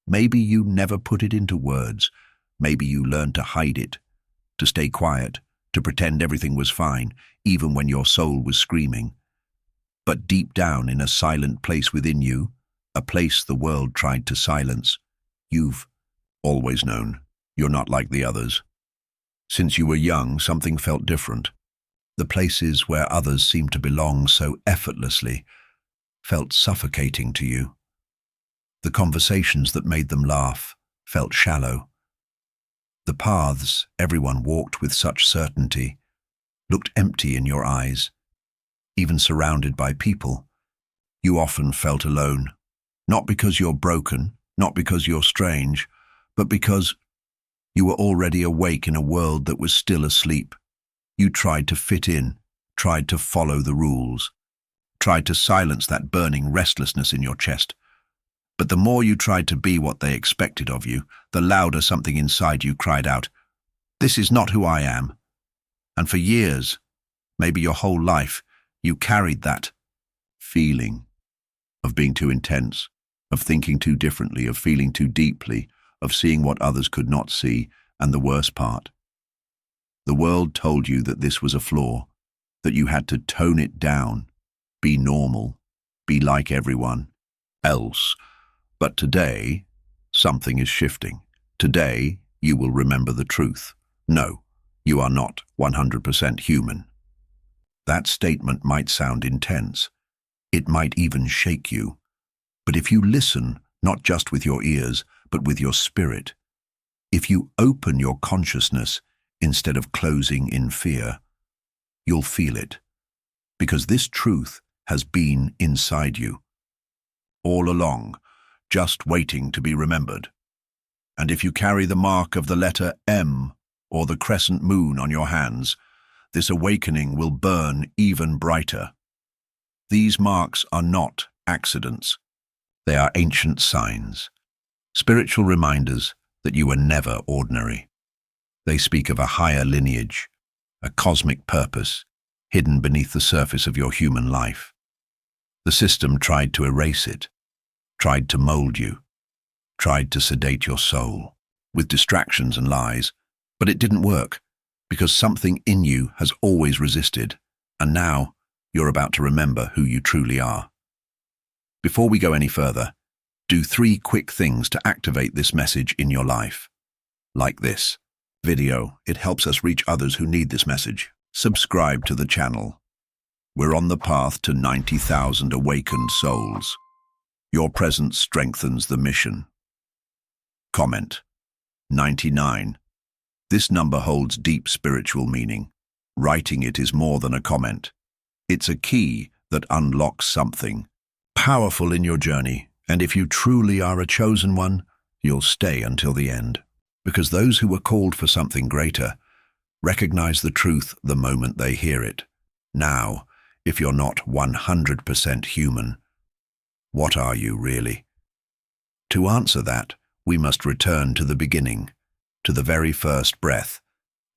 Maybe you never put it into words. Maybe you learned to hide it, to stay quiet, to pretend everything was fine, even when your soul was screaming. But deep down in a silent place within you, a place the world tried to silence, you've always known you're not like the others. Since you were young, something felt different. The places where others seemed to belong so effortlessly felt suffocating to you. The conversations that made them laugh felt shallow. The paths everyone walked with such certainty looked empty in your eyes. Even surrounded by people, you often felt alone. Not because you're broken, not because you're strange, but because you were already awake in a world that was still asleep. You tried to fit in, tried to follow the rules, tried to silence that burning restlessness in your chest. But the more you tried to be what they expected of you, the louder something inside you cried out, "This is not who I am." And for years, maybe your whole life, you carried that feeling of being too intense, of thinking too differently, of feeling too deeply, of seeing what others could not see, and the worst part. The world told you that this was a flaw, that you had to tone it down, be normal, be like everyone else. But today, something is shifting. Today, you will remember the truth. No, you are not 100% human. That statement might sound intense. It might even shake you. But if you listen, not just with your ears, but with your spirit, if you open your consciousness instead of closing in fear, you'll feel it. Because this truth has been inside you all along, just waiting to be remembered. And if you carry the mark of the letter M or the crescent moon on your hands, this awakening will burn even brighter. These marks are not accidents. They are ancient signs, spiritual reminders that you were never ordinary. They speak of a higher lineage, a cosmic purpose hidden beneath the surface of your human life. The system tried to erase it, tried to mold you, tried to sedate your soul with distractions and lies, but it didn't work because something in you has always resisted, and now you're about to remember who you truly are. Before we go any further, do 3 quick things to activate this message in your life. Like this video, it helps us reach others who need this message. Subscribe to the channel. We're on the path to 90,000 awakened souls. Your presence strengthens the mission. Comment. 99. This number holds deep spiritual meaning. Writing it is more than a comment. It's a key that unlocks something powerful in your journey, and if you truly are a chosen one, you'll stay until the end. Because those who were called for something greater recognize the truth the moment they hear it. Now, if you're not 100% human, what are you really? To answer that, we must return to the beginning, to the very first breath,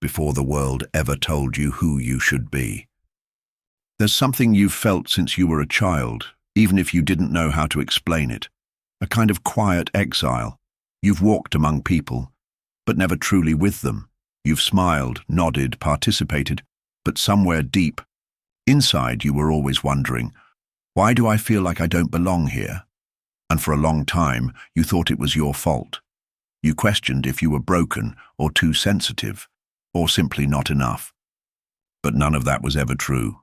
before the world ever told you who you should be. There's something you've felt since you were a child, even if you didn't know how to explain it. A kind of quiet exile. You've walked among people, but never truly with them. You've smiled, nodded, participated, but somewhere deep, inside you were always wondering, why do I feel like I don't belong here? And for a long time, you thought it was your fault. You questioned if you were broken or too sensitive, or simply not enough. But none of that was ever true.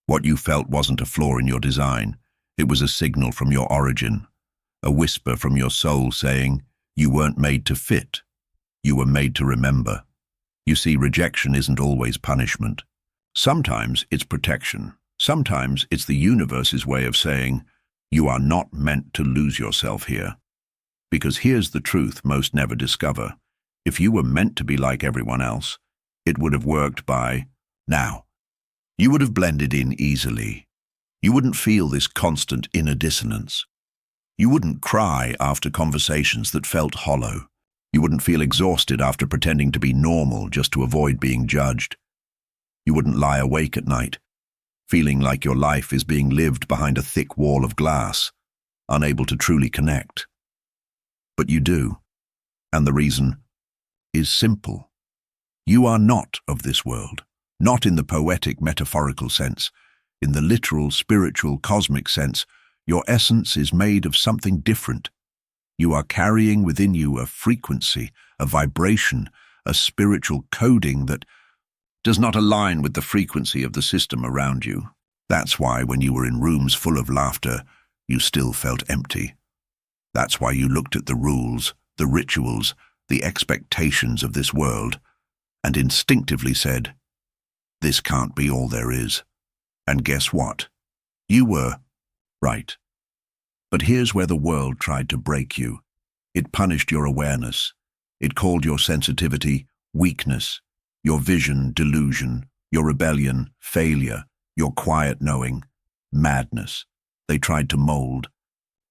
What you felt wasn't a flaw in your design. It was a signal from your origin, a whisper from your soul saying, you weren't made to fit. You were made to remember. You see, rejection isn't always punishment. Sometimes it's protection. Sometimes it's the universe's way of saying, you are not meant to lose yourself here. Because here's the truth most never discover. If you were meant to be like everyone else, it would have worked by now. You would have blended in easily. You wouldn't feel this constant inner dissonance. You wouldn't cry after conversations that felt hollow. You wouldn't feel exhausted after pretending to be normal just to avoid being judged. You wouldn't lie awake at night, feeling like your life is being lived behind a thick wall of glass, unable to truly connect. But you do, and the reason is simple. You are not of this world, not in the poetic, metaphorical sense. In the literal, spiritual, cosmic sense, your essence is made of something different. You are carrying within you a frequency, a vibration, a spiritual coding that does not align with the frequency of the system around you. That's why when you were in rooms full of laughter, you still felt empty. That's why you looked at the rules, the rituals, the expectations of this world, and instinctively said, "This can't be all there is." And guess what? You were right. But here's where the world tried to break you. It punished your awareness. It called your sensitivity weakness, your vision delusion, your rebellion failure, your quiet knowing madness. They tried to mold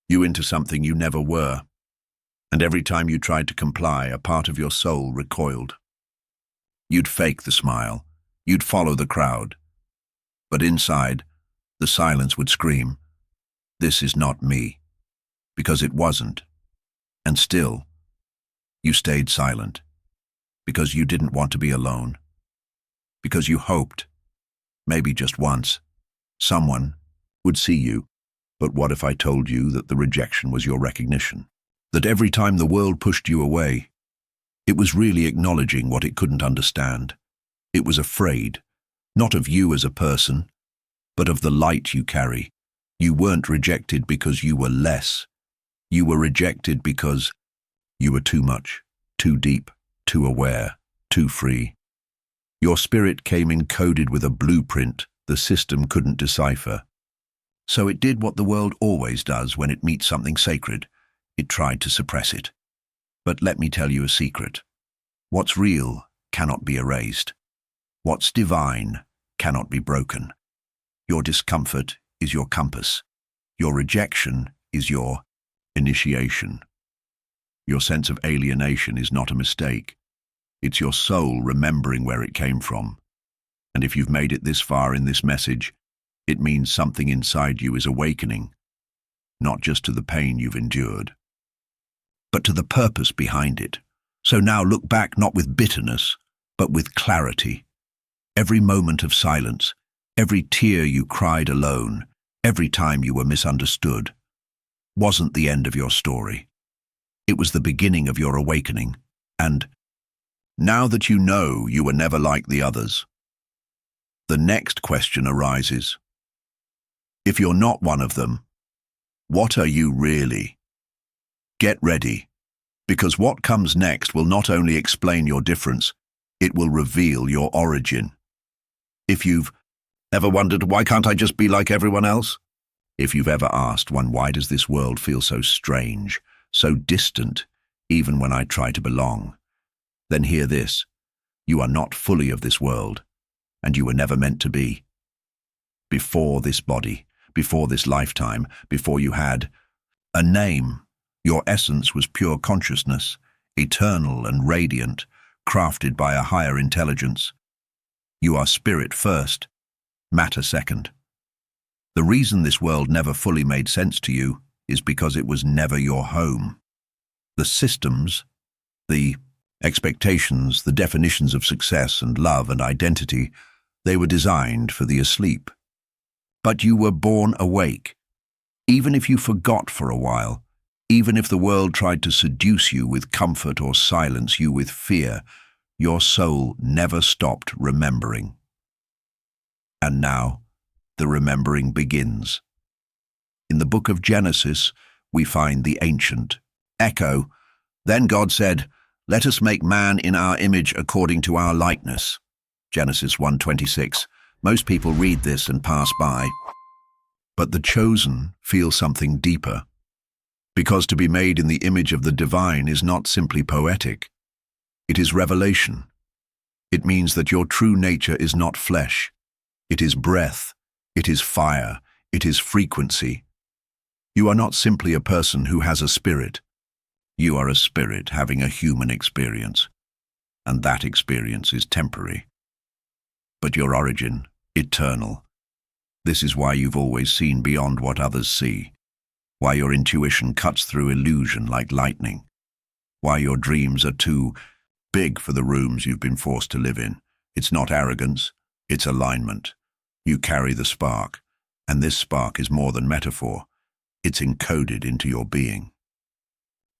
you into something you never were. And every time you tried to comply, a part of your soul recoiled. You'd fake the smile. You'd follow the crowd. But inside, the silence would scream, "This is not me," because it wasn't. And still, you stayed silent, because you didn't want to be alone, because you hoped, maybe just once, someone would see you. But what if I told you that the rejection was your recognition? That every time the world pushed you away, it was really acknowledging what it couldn't understand. It was afraid, not of you as a person, but of the light you carry. You weren't rejected because you were less. You were rejected because you were too much, too deep, too aware, too free. Your spirit came encoded with a blueprint the system couldn't decipher. So it did what the world always does when it meets something sacred. It tried to suppress it. But let me tell you a secret. What's real cannot be erased. What's divine cannot be broken. Your discomfort is your compass. Your rejection is your initiation. Your sense of alienation is not a mistake. It's your soul remembering where it came from. And if you've made it this far in this message, it means something inside you is awakening, not just to the pain you've endured, but to the purpose behind it. So now look back not with bitterness, but with clarity. Every moment of silence, every tear you cried alone, every time you were misunderstood, wasn't the end of your story. It was the beginning of your awakening. And now that you know you were never like the others, the next question arises. If you're not one of them, what are you really? Get ready, because what comes next will not only explain your difference, it will reveal your origin. If you've ever wondered, why can't I just be like everyone else? If you've ever asked one, why does this world feel so strange, so distant, even when I try to belong? Then hear this. You are not fully of this world, and you were never meant to be. Before this body, before this lifetime, before you had a name, your essence was pure consciousness, eternal and radiant, crafted by a higher intelligence. You are spirit first, matter second. The reason this world never fully made sense to you is because it was never your home. The systems, the expectations, the definitions of success and love and identity, they were designed for the asleep. But you were born awake. Even if you forgot for a while, even if the world tried to seduce you with comfort or silence you with fear, your soul never stopped remembering. And now, the remembering begins. In the book of Genesis, we find the ancient echo. Then God said, "Let us make man in our image according to our likeness." Genesis 1:26. Most people read this and pass by. But the chosen feel something deeper. Because to be made in the image of the divine is not simply poetic. It is revelation. It means that your true nature is not flesh. It is breath. It is fire. It is frequency. You are not simply a person who has a spirit. You are a spirit having a human experience. And that experience is temporary. But your origin, eternal. This is why you've always seen beyond what others see. Why your intuition cuts through illusion like lightning. why your dreams are too big for the rooms you've been forced to live in. It's not arrogance, it's alignment. You carry the spark, and this spark is more than metaphor. It's encoded into your being.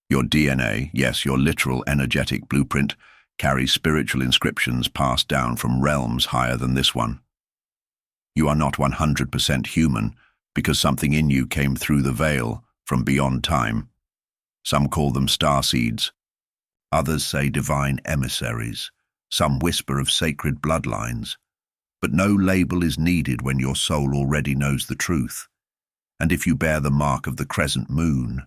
Your DNA, yes, your literal energetic blueprint, carries spiritual inscriptions passed down from realms higher than this one. You are not 100% human because something in you came through the veil from beyond time. Some call them starseeds. Others say divine emissaries. Some whisper of sacred bloodlines. But no label is needed when your soul already knows the truth. And if you bear the mark of the crescent moon,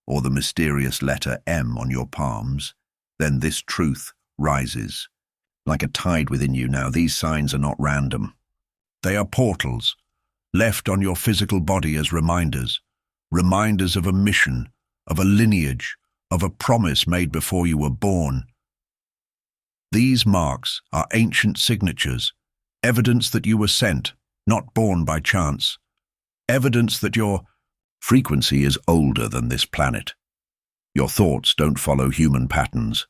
or the mysterious letter M on your palms, then this truth rises. Like a tide within you now, these signs are not random. They are portals, left on your physical body as reminders. Reminders of a mission, of a lineage, of a promise made before you were born. These marks are ancient signatures, evidence that you were sent, not born by chance. Evidence that your frequency is older than this planet. Your thoughts don't follow human patterns.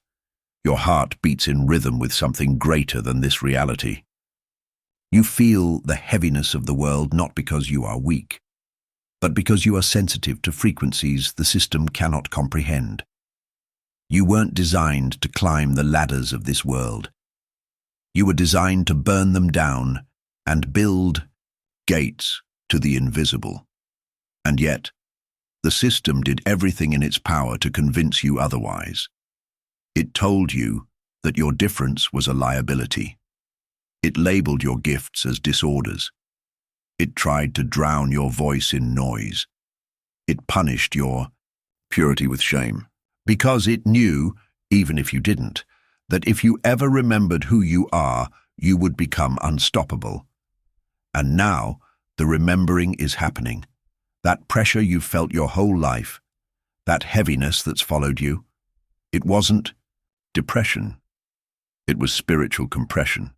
Your heart beats in rhythm with something greater than this reality. You feel the heaviness of the world not because you are weak, but because you are sensitive to frequencies the system cannot comprehend. You weren't designed to climb the ladders of this world. You were designed to burn them down and build gates to the invisible. And yet, the system did everything in its power to convince you otherwise. It told you that your difference was a liability. It labeled your gifts as disorders. It tried to drown your voice in noise. It punished your purity with shame, because it knew, even if you didn't, that if you ever remembered who you are, you would become unstoppable. And now, the remembering is happening. That pressure you've felt your whole life, that heaviness that's followed you, it wasn't depression. It was spiritual compression,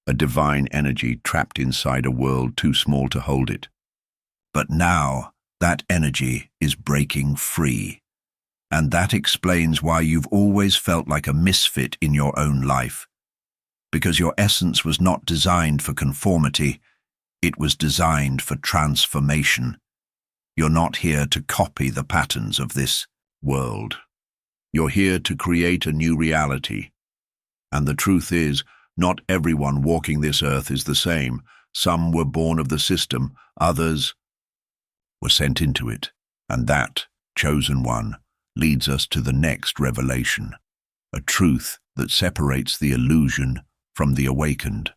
a divine energy trapped inside a world too small to hold it. But now, that energy is breaking free. And that explains why you've always felt like a misfit in your own life. Because your essence was not designed for conformity, it was designed for transformation. You're not here to copy the patterns of this world. You're here to create a new reality. And the truth is, not everyone walking this earth is the same. Some were born of the system, others were sent into it. And that, chosen one, leads us to the next revelation, a truth that separates the illusion from the awakened.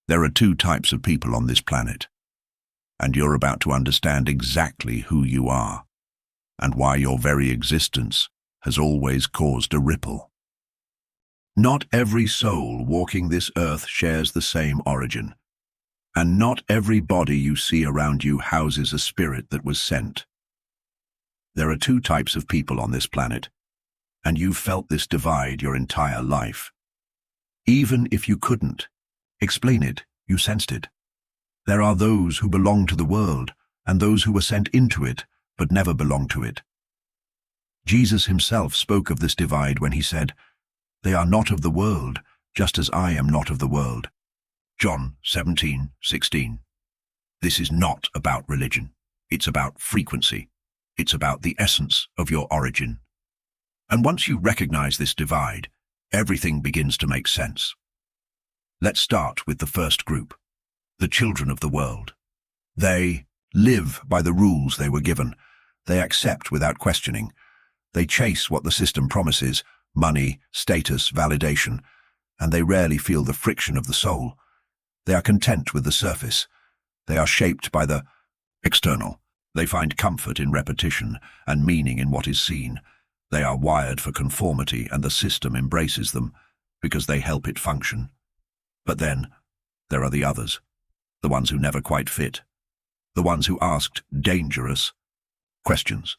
There are two types of people on this planet, and you're about to understand exactly who you are, and why your very existence has always caused a ripple. Not every soul walking this earth shares the same origin, and not every body you see around you houses a spirit that was sent. There are two types of people on this planet, and you've felt this divide your entire life. Even if you couldn't explain it, you sensed it. There are those who belong to the world, and those who were sent into it, but never belonged to it. Jesus himself spoke of this divide when he said, "They are not of the world, just as I am not of the world." John 17:16. This is not about religion. It's about frequency. It's about the essence of your origin. And once you recognize this divide, everything begins to make sense. Let's start with the first group, the children of the world. They live by the rules they were given. They accept without questioning. They chase what the system promises, money, status, validation, and they rarely feel the friction of the soul. They are content with the surface. They are shaped by the external. They find comfort in repetition and meaning in what is seen. They are wired for conformity, and the system embraces them because they help it function. But then, there are the others, the ones who never quite fit, the ones who asked dangerous questions,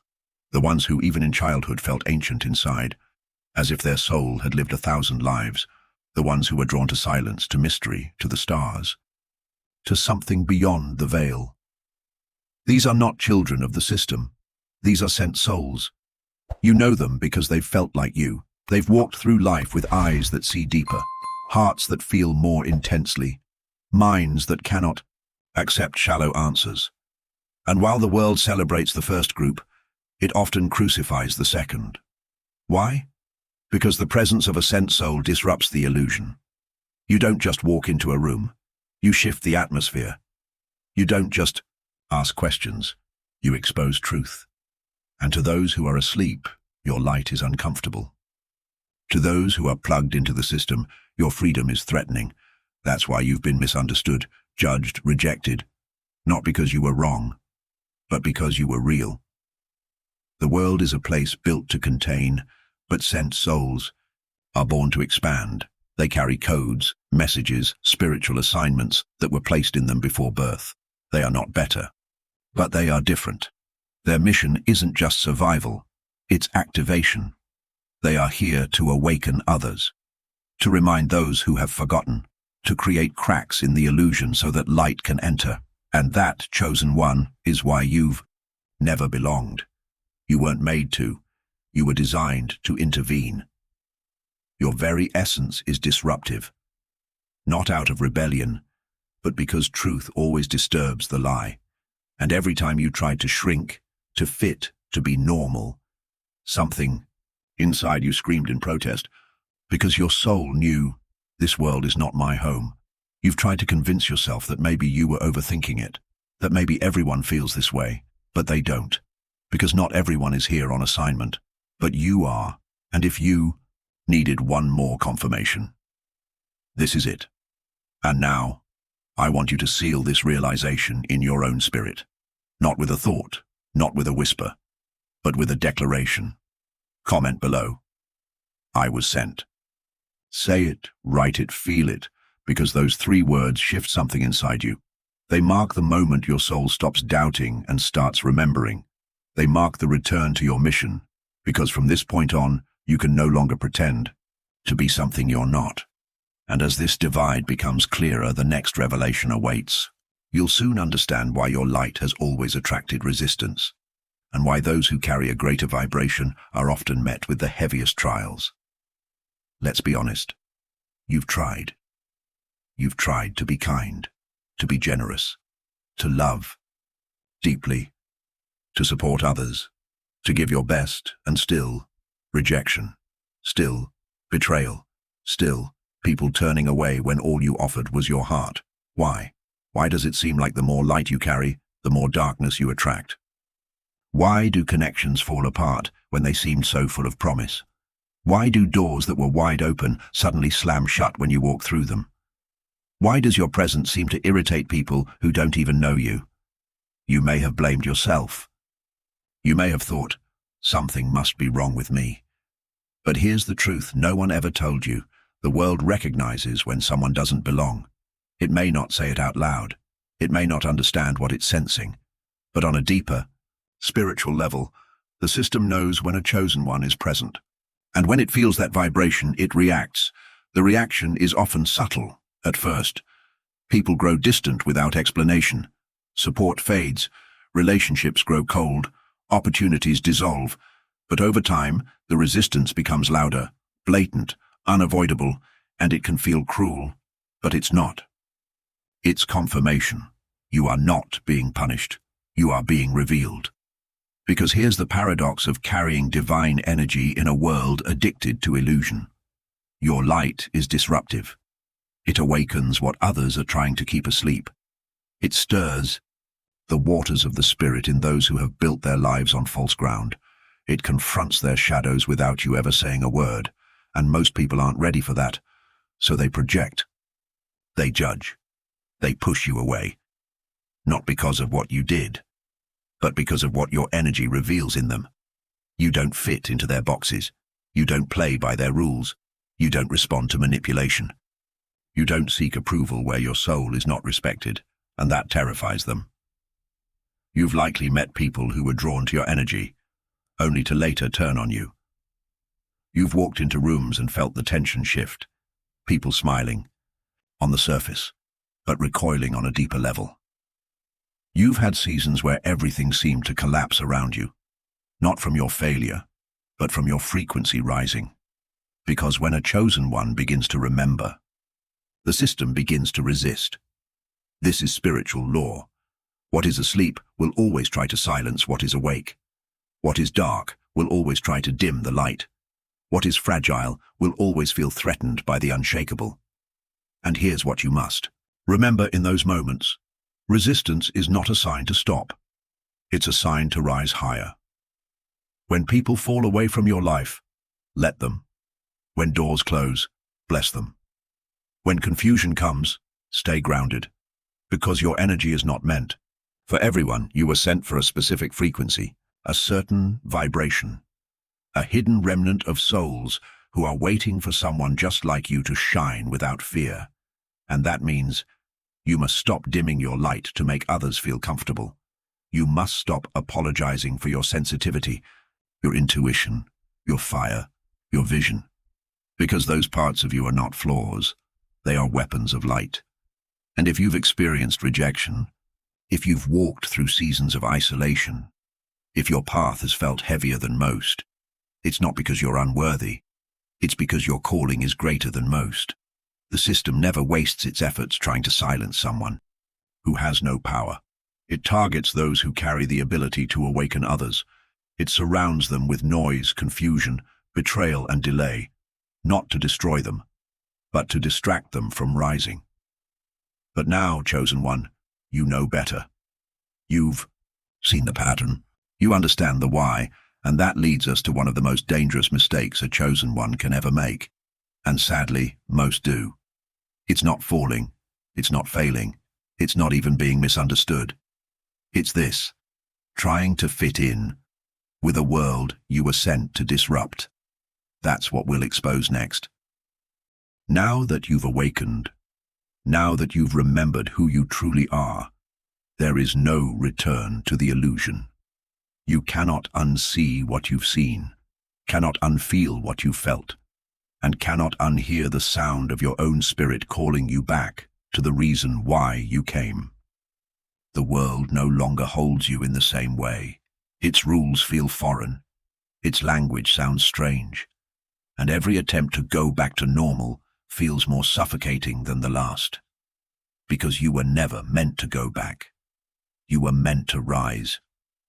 the ones who even in childhood felt ancient inside, as if their soul had lived 1,000 lives, the ones who were drawn to silence, to mystery, to the stars, to something beyond the veil. These are not children of the system. These are sent souls. You know them because they've felt like you. They've walked through life with eyes that see deeper, hearts that feel more intensely, minds that cannot accept shallow answers. And while the world celebrates the first group, it often crucifies the second. Why? Because the presence of a sent soul disrupts the illusion. You don't just walk into a room. You shift the atmosphere. You don't just ask questions. You expose truth. And to those who are asleep, your light is uncomfortable. To those who are plugged into the system, your freedom is threatening. That's why you've been misunderstood, judged, rejected. Not because you were wrong, but because you were real. The world is a place built to contain, but sent souls are born to expand. They carry codes, messages, spiritual assignments that were placed in them before birth. They are not better, but they are different. Their mission isn't just survival, it's activation. They are here to awaken others, to remind those who have forgotten, to create cracks in the illusion so that light can enter. And that, chosen one, is why you've never belonged. You weren't made to. You were designed to intervene. Your very essence is disruptive, not out of rebellion, but because truth always disturbs the lie. And every time you tried to shrink, to fit, to be normal, something inside you screamed in protest, because your soul knew, this world is not my home. You've tried to convince yourself that maybe you were overthinking it, that maybe everyone feels this way, but they don't, because not everyone is here on assignment, but you are, and if you needed one more confirmation, this is it. And now, I want you to seal this realization in your own spirit, not with a thought, not with a whisper, but with a declaration. Comment below. I was sent. Say it, write it, feel it, because those 3 words shift something inside you. They mark the moment your soul stops doubting and starts remembering. They mark the return to your mission, because from this point on, you can no longer pretend to be something you're not. And as this divide becomes clearer, the next revelation awaits. You'll soon understand why your light has always attracted resistance, and why those who carry a greater vibration are often met with the heaviest trials. Let's be honest. You've tried. You've tried to be kind, to be generous, to love deeply, to support others, to give your best, and still, rejection, still, betrayal, still, people turning away when all you offered was your heart. Why? Why does it seem like the more light you carry, the more darkness you attract? Why do connections fall apart when they seemed so full of promise? Why do doors that were wide open suddenly slam shut when you walk through them? Why does your presence seem to irritate people who don't even know you? You may have blamed yourself. You may have thought, something must be wrong with me. But here's the truth no one ever told you. The world recognizes when someone doesn't belong. It may not say it out loud. It may not understand what it's sensing. But on a deeper, spiritual level, the system knows when a chosen one is present. And when it feels that vibration, it reacts. The reaction is often subtle at first. People grow distant without explanation. Support fades. Relationships grow cold. Opportunities dissolve. But over time, the resistance becomes louder, blatant, unavoidable, and it can feel cruel. But it's not. It's confirmation. You are not being punished. You are being revealed. Because here's the paradox of carrying divine energy in a world addicted to illusion. Your light is disruptive. It awakens what others are trying to keep asleep. It stirs the waters of the spirit in those who have built their lives on false ground. It confronts their shadows without you ever saying a word, and most people aren't ready for that, so they project. They judge. They push you away. Not because of what you did, but because of what your energy reveals in them. You don't fit into their boxes. You don't play by their rules. You don't respond to manipulation. You don't seek approval where your soul is not respected, and that terrifies them. You've likely met people who were drawn to your energy, only to later turn on you. You've walked into rooms and felt the tension shift, people smiling on the surface, but recoiling on a deeper level. You've had seasons where everything seemed to collapse around you, not from your failure, but from your frequency rising. Because when a chosen one begins to remember, the system begins to resist. This is spiritual law. What is asleep will always try to silence what is awake. What is dark will always try to dim the light. What is fragile will always feel threatened by the unshakable. And here's what you must remember in those moments. Resistance is not a sign to stop. It's a sign to rise higher. When people fall away from your life, let them. When doors close, bless them. When confusion comes, stay grounded. Because your energy is not meant for everyone. You were sent for a specific frequency, a certain vibration, a hidden remnant of souls who are waiting for someone just like you to shine without fear. And that means you must stop dimming your light to make others feel comfortable. You must stop apologizing for your sensitivity, your intuition, your fire, your vision. Because those parts of you are not flaws, they are weapons of light. And if you've experienced rejection, if you've walked through seasons of isolation, if your path has felt heavier than most, it's not because you're unworthy, it's because your calling is greater than most. The system never wastes its efforts trying to silence someone who has no power. It targets those who carry the ability to awaken others. It surrounds them with noise, confusion, betrayal, and delay, not to destroy them, but to distract them from rising. But now, chosen one, you know better. You've seen the pattern. You understand the why, and that leads us to one of the most dangerous mistakes a chosen one can ever make. And sadly, most do. It's not falling. It's not failing. It's not even being misunderstood. It's this: trying to fit in with a world you were sent to disrupt. That's what we'll expose next. Now that you've awakened, now that you've remembered who you truly are, there is no return to the illusion. You cannot unsee what you've seen, cannot unfeel what you've felt, and cannot unhear the sound of your own spirit calling you back to the reason why you came. The world no longer holds you in the same way. Its rules feel foreign, its language sounds strange, and every attempt to go back to normal feels more suffocating than the last. Because you were never meant to go back. You were meant to rise.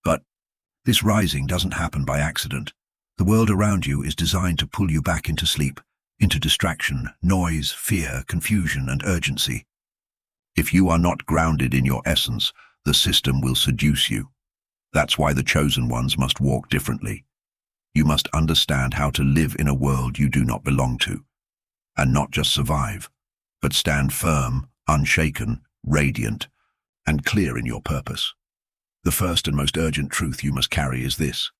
But this rising doesn't happen by accident. The world around you is designed to pull you back into sleep, into distraction, noise, fear, confusion, and urgency. If you are not grounded in your essence, the system will seduce you. That's why the chosen ones must walk differently. You must understand how to live in a world you do not belong to. And not just survive, but stand firm, unshaken, radiant, and clear in your purpose. The first and most urgent truth you must carry is this: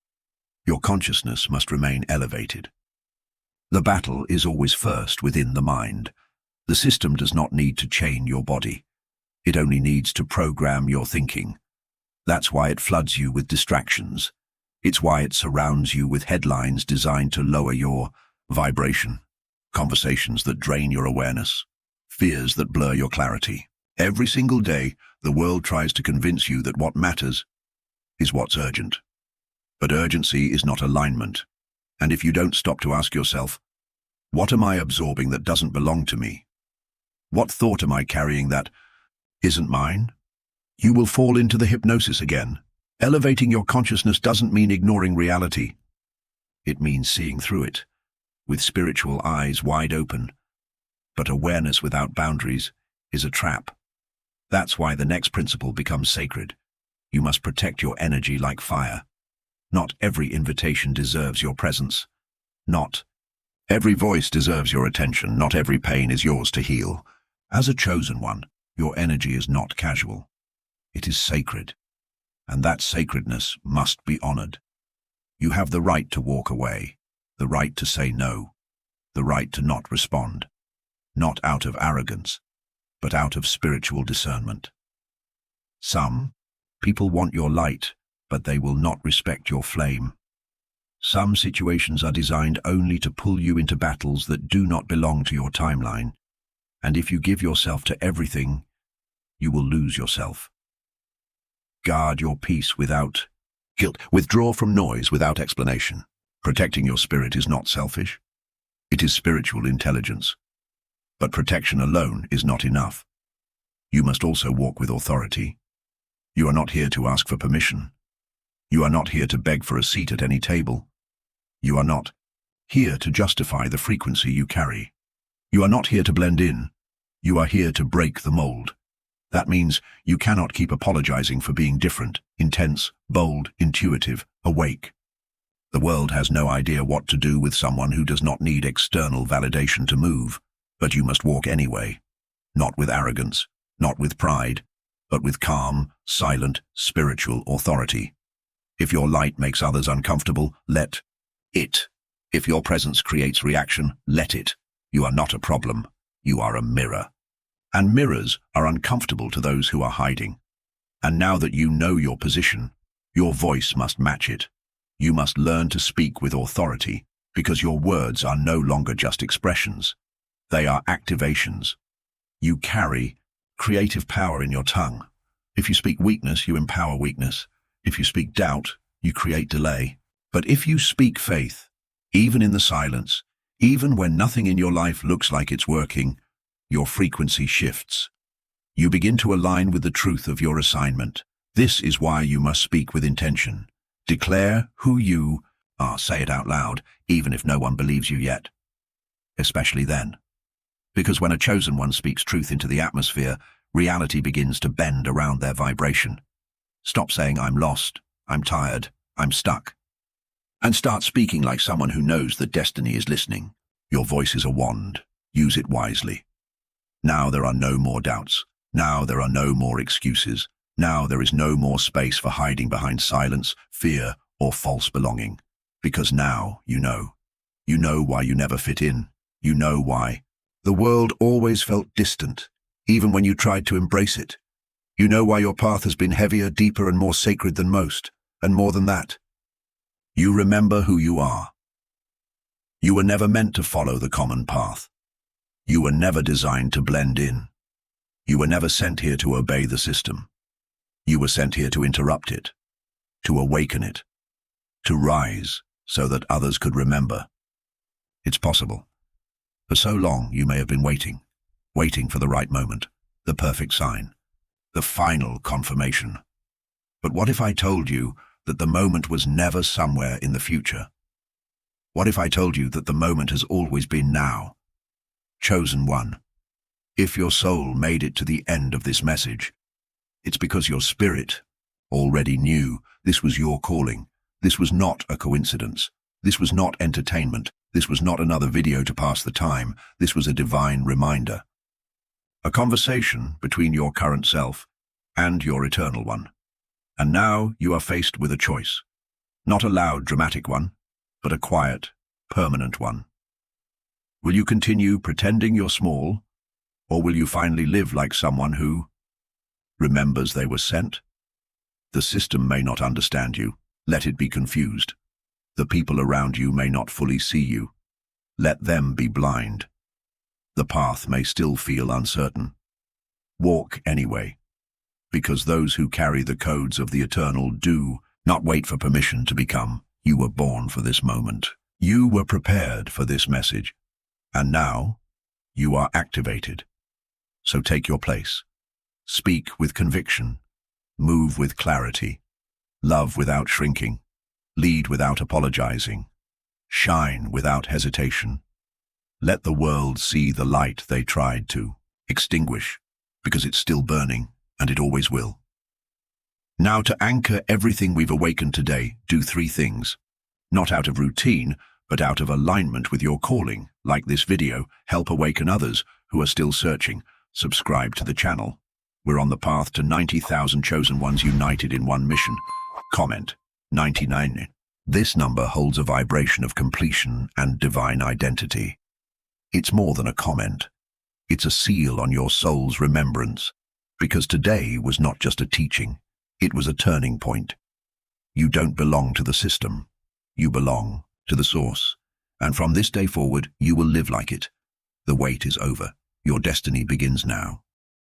your consciousness must remain elevated. The battle is always first within the mind. The system does not need to chain your body. It only needs to program your thinking. That's why it floods you with distractions. It's why it surrounds you with headlines designed to lower your vibration. Conversations that drain your awareness, fears that blur your clarity. Every single day, the world tries to convince you that what matters is what's urgent. But urgency is not alignment. And if you don't stop to ask yourself, what am I absorbing that doesn't belong to me? What thought am I carrying that isn't mine? You will fall into the hypnosis again. Elevating your consciousness doesn't mean ignoring reality. It means seeing through it, with spiritual eyes wide open. But awareness without boundaries is a trap. That's why the next principle becomes sacred. You must protect your energy like fire. Not every invitation deserves your presence. Not every voice deserves your attention. Not every pain is yours to heal. As a chosen one, your energy is not casual. It is sacred. And that sacredness must be honored. You have the right to walk away, the right to say no, the right to not respond, not out of arrogance, but out of spiritual discernment. Some people want your light, but they will not respect your flame. Some situations are designed only to pull you into battles that do not belong to your timeline. And if you give yourself to everything, you will lose yourself. Guard your peace without guilt. Withdraw from noise without explanation. Protecting your spirit is not selfish. It is spiritual intelligence. But protection alone is not enough. You must also walk with authority. You are not here to ask for permission. You are not here to beg for a seat at any table. You are not here to justify the frequency you carry. You are not here to blend in. You are here to break the mold. That means you cannot keep apologizing for being different, intense, bold, intuitive, awake. The world has no idea what to do with someone who does not need external validation to move, but you must walk anyway. Not with arrogance, not with pride, but with calm, silent, spiritual authority. If your light makes others uncomfortable, let it. If your presence creates reaction, let it. You are not a problem. You are a mirror. And mirrors are uncomfortable to those who are hiding. And now that you know your position, your voice must match it. You must learn to speak with authority, because your words are no longer just expressions. They are activations. You carry creative power in your tongue. If you speak weakness, you empower weakness. If you speak doubt, you create delay. But if you speak faith, even in the silence, even when nothing in your life looks like it's working, your frequency shifts. You begin to align with the truth of your assignment. This is why you must speak with intention. Declare who you are. Say it out loud, even if no one believes you yet. Especially then. Because when a chosen one speaks truth into the atmosphere, reality begins to bend around their vibration. Stop saying, I'm lost, I'm tired, I'm stuck. And start speaking like someone who knows that destiny is listening. Your voice is a wand. Use it wisely. Now there are no more doubts. Now there are no more excuses. Now there is no more space for hiding behind silence, fear, or false belonging. Because now you know. You know why you never fit in. You know why the world always felt distant, even when you tried to embrace it. You know why your path has been heavier, deeper, and more sacred than most. And more than that, you remember who you are. You were never meant to follow the common path. You were never designed to blend in. You were never sent here to obey the system. You were sent here to interrupt it, to awaken it, to rise so that others could remember. It's possible. For so long you may have been waiting for the right moment, the perfect sign, the final confirmation. But what if I told you that the moment was never somewhere in the future? What if I told you that the moment has always been now? Chosen one. If your soul made it to the end of this message, it's because your spirit already knew this was your calling. This was not a coincidence. This was not entertainment. This was not another video to pass the time. This was a divine reminder. A conversation between your current self and your eternal one. And now you are faced with a choice. Not a loud, dramatic one, but a quiet, permanent one. Will you continue pretending you're small, or will you finally live like someone who remembers they were sent? The system may not understand you. Let it be confused. The people around you may not fully see you. Let them be blind. The path may still feel uncertain. Walk anyway, because those who carry the codes of the eternal do not wait for permission to become. You were born for this moment. You were prepared for this message. And now, you are activated. So take your place. Speak with conviction. Move with clarity. Love without shrinking. Lead without apologizing. Shine without hesitation. Let the world see the light they tried to extinguish, because it's still burning, and it always will. Now, to anchor everything we've awakened today, do 3 things. Not out of routine, but out of alignment with your calling, like this video. Help awaken others who are still searching. Subscribe to the channel. We're on the path to 90,000 chosen ones united in one mission. Comment 99. This number holds a vibration of completion and divine identity. It's more than a comment. It's a seal on your soul's remembrance, because today was not just a teaching, it was a turning point. You don't belong to the system. You belong to the source. And from this day forward, you will live like it. The wait is over. Your destiny begins now.